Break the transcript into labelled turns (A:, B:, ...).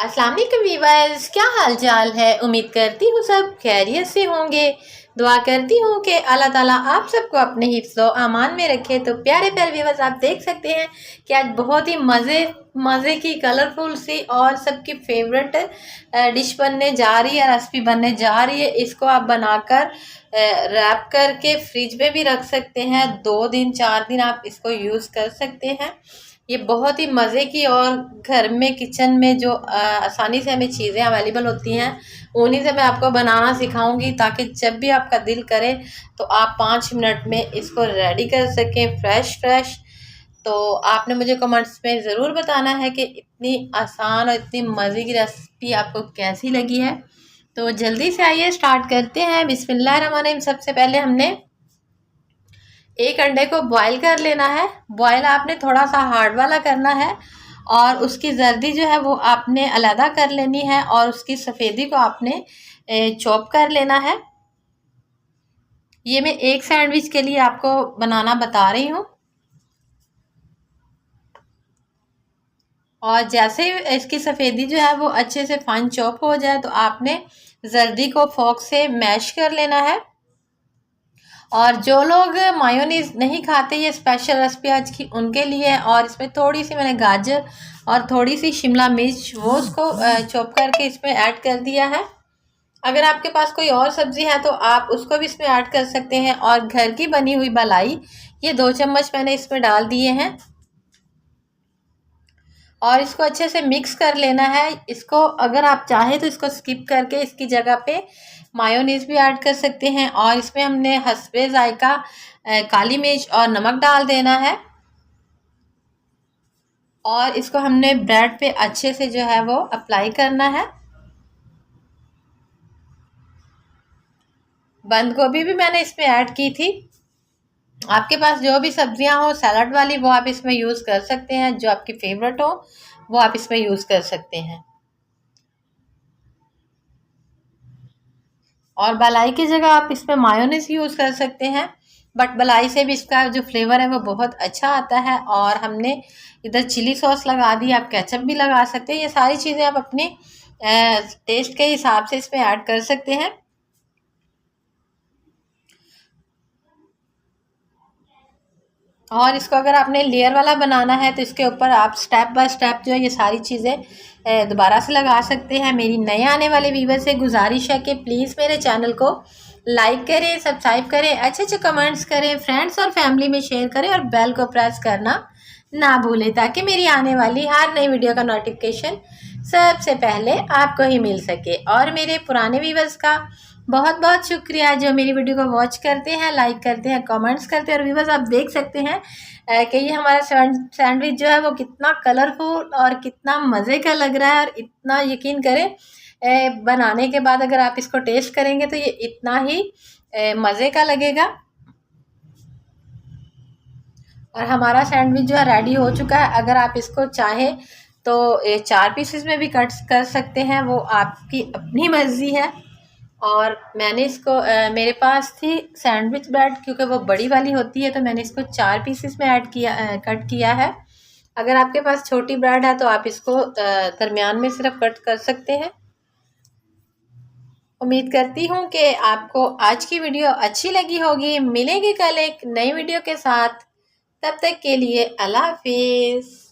A: अस्सलाम वालेकुम वीवर्स, क्या हाल चाल है। उम्मीद करती हूँ सब खैरियत से होंगे। दुआ करती हूँ कि अल्लाह ताला आप सबको अपने हिफ्ज़ अमान में रखे। तो प्यारे प्यारे वीवर्स, आप देख सकते हैं कि आज बहुत ही मज़े की कलरफुल सी और सबकी फेवरेट डिश बनने जा रही है, रेसिपी बनने जा रही है। इसको आप बनाकर रैप करके फ्रिज में भी रख सकते हैं। 2 दिन 4 दिन आप इसको यूज़ कर सकते हैं। ये बहुत ही मज़े की और घर में किचन में जो आसानी से हमें चीज़ें अवेलेबल होती हैं उन्हीं से मैं आपको बनाना सिखाऊंगी, ताकि जब भी आपका दिल करे तो आप 5 मिनट में इसको रेडी कर सकें फ्रेश। तो आपने मुझे कमेंट्स में ज़रूर बताना है कि इतनी आसान और इतनी मज़े की रेसिपी आपको कैसी लगी है। तो जल्दी से आइए स्टार्ट करते हैं। बिस्मिल्लाहिर्रहमानिर्रहीम। सबसे पहले हमने एक अंडे को बॉईल कर लेना है। बॉईल आपने थोड़ा सा हार्ड वाला करना है और उसकी जर्दी जो है वो आपने अलहदा कर लेनी है और उसकी सफ़ेदी को आपने चॉप कर लेना है। ये मैं एक सैंडविच के लिए आपको बनाना बता रही हूँ। और जैसे इसकी सफ़ेदी जो है वो अच्छे से फाइन चॉप हो जाए तो आपने जर्दी को फोक से मैश कर लेना है। और जो लोग मायोनीज नहीं खाते, ये स्पेशल रेसिपी आज की उनके लिए है। और इसमें थोड़ी सी मैंने गाजर और थोड़ी सी शिमला मिर्च वो उसको चॉप करके इसमें ऐड कर दिया है। अगर आपके पास कोई और सब्ज़ी है तो आप उसको भी इसमें ऐड कर सकते हैं। और घर की बनी हुई मलाई ये 2 चम्मच मैंने इसमें डाल दिए हैं और इसको अच्छे से मिक्स कर लेना है। इसको अगर आप चाहें तो इसको स्किप करके इसकी जगह पे मायोनीज भी ऐड कर सकते हैं। और इसमें हमने हस्बे जायका काली मिर्च और नमक डाल देना है और इसको हमने ब्रेड पे अच्छे से जो है वो अप्लाई करना है। बंद गोभी भी मैंने इसमें ऐड की थी। आपके पास जो भी सब्जियां हो सैलड वाली वो आप इसमें यूज़ कर सकते हैं। जो आपकी फेवरेट हो वो आप इसमें यूज़ कर सकते हैं। और मलाई की जगह आप इसमें मायोनीज यूज़ कर सकते हैं, बट मलाई से भी इसका जो फ्लेवर है वो बहुत अच्छा आता है। और हमने इधर चिली सॉस लगा दी, आप केचप भी लगा सकते हैं। ये सारी चीज़ें आप अपने टेस्ट के हिसाब से इसमें ऐड कर सकते हैं। और इसको अगर आपने लेयर वाला बनाना है तो इसके ऊपर आप स्टेप बाय स्टेप जो है ये सारी चीज़ें दोबारा से लगा सकते हैं। मेरी नए आने वाले व्यूवर से गुजारिश है कि प्लीज़ मेरे चैनल को लाइक करें, सब्सक्राइब करें, अच्छे अच्छे कमेंट्स करें, फ्रेंड्स और फैमिली में शेयर करें और बेल को प्रेस करना ना भूलें, ताकि मेरी आने वाली हर नई वीडियो का नोटिफिकेशन सबसे पहले आपको ही मिल सके। और मेरे पुराने व्यूवर्स का बहुत बहुत शुक्रिया जो मेरी वीडियो को वॉच करते हैं, लाइक करते हैं, कमेंट्स करते हैं। और व्यूवर्स आप देख सकते हैं कि ये हमारा सैंडविच जो है वो कितना कलरफुल और कितना मज़े का लग रहा है। और इतना यकीन करें बनाने के बाद अगर आप इसको टेस्ट करेंगे तो ये इतना ही मज़े का लगेगा। और हमारा सैंडविच जो है रेडी हो चुका है। अगर आप इसको चाहें तो 4 पीसेस में भी कट कर सकते हैं, वो आपकी अपनी मर्ज़ी है। और मैंने इसको मेरे पास थी सैंडविच ब्रेड, क्योंकि वो बड़ी वाली होती है, तो मैंने इसको 4 पीसेस में ऐड किया कट किया है। अगर आपके पास छोटी ब्रेड है तो आप इसको दरमियान में सिर्फ कट कर सकते हैं। उम्मीद करती हूँ कि आपको आज की वीडियो अच्छी लगी होगी। मिलेंगे कल एक नई वीडियो के साथ, तब तक के लिए अल्लाह हाफिज़।